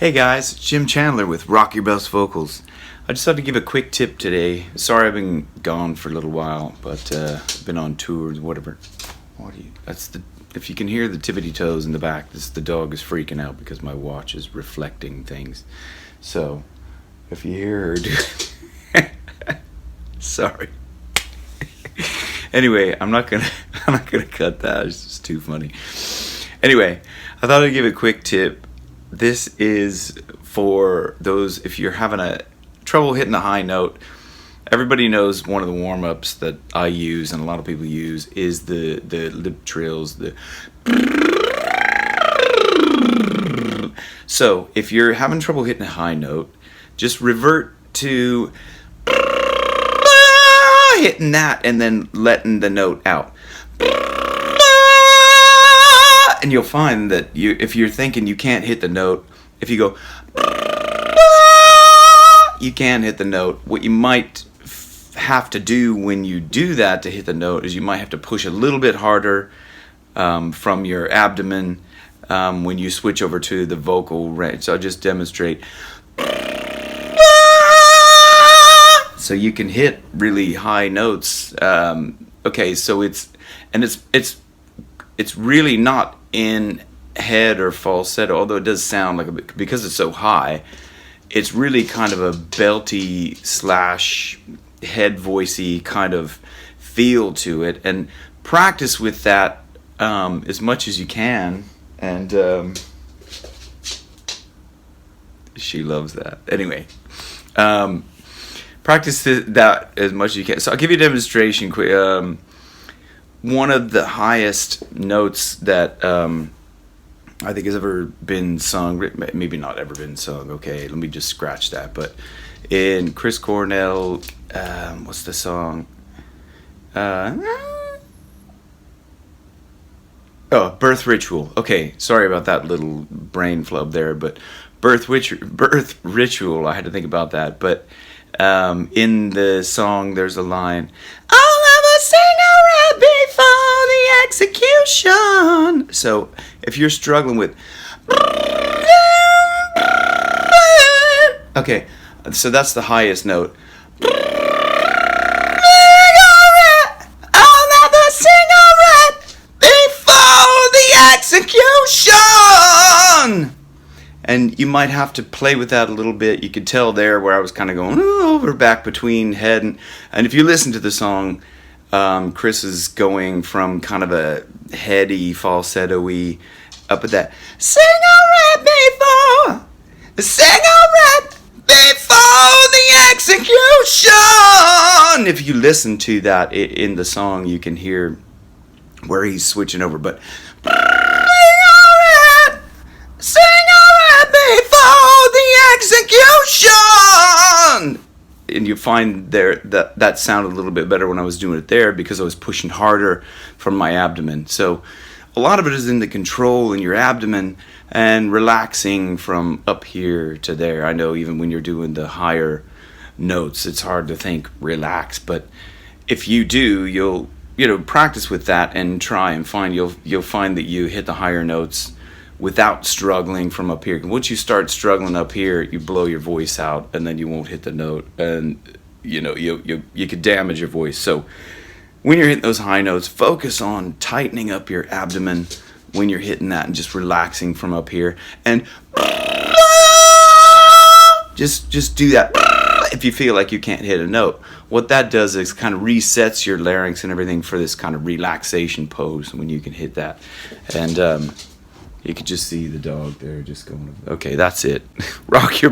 Hey guys, it's Jim Chandler with Rock Your Best Vocals. I just thought to give a quick tip today. Sorry I've been gone for a little while, but been on tours, whatever. If you can hear the tippity toes in the back, the dog is freaking out because my watch is reflecting things. So if you hear her do sorry. Anyway, I'm not gonna cut that. It's just too funny. Anyway, I thought I'd give a quick tip. This is for those if you're having trouble hitting a high note. Everybody knows one of the warm-ups that I use and a lot of people use is the lip trills. So if you're having trouble hitting a high note, just revert to hitting that and then letting the note out. And you'll find that if you're thinking you can't hit the note, if you go, you can hit the note. What you might have to do when you do that to hit the note is you might have to push a little bit harder from your abdomen when you switch over to the vocal range. So I'll just demonstrate. So you can hit really high notes. Okay, so it's really not in head or falsetto, although it does sound like because it's so high, it's really kind of a belty slash head voicey kind of feel to it. And practice with that as much as you can. And she loves that. Anyway, practice that as much as you can. So I'll give you a demonstration quick. One of the highest notes that I think has ever been sung, maybe not ever been sung, okay, let me just scratch that, but in Chris Cornell, what's the song? Birth Ritual. Okay, sorry about that little brain flub there, but Birth Ritual, I had to think about that, but in the song there's a line, I'll never sing a rap before the execution. So if you're struggling with, okay, so that's the highest note. I'll never sing a rap before the execution. And you might have to play with that a little bit. You could tell there where I was kind of going over back between head and if you listen to the song, Chris is going from kind of a heady, falsetto-y up at that. Sing a rap before the execution. If you listen to that in the song, you can hear where he's switching over. But sing a rap before the execution. And you find there that sounded a little bit better when I was doing it there because I was pushing harder from my abdomen. So a lot of it is in the control in your abdomen and relaxing from up here to there. I know even when you're doing the higher notes, it's hard to think relax, but if you do, you'll practice with that and try and find you'll find that you hit the higher notes without struggling from up here. Once you start struggling up here, you blow your voice out and then you won't hit the note, and you could damage your voice. So when you're hitting those high notes, focus on tightening up your abdomen when you're hitting that and just relaxing from up here, and just do that if you feel like you can't hit a note. What that does is kind of resets your larynx and everything for this kind of relaxation pose when you can hit that. And you could just see the dog there just going, okay, that's it. Rock your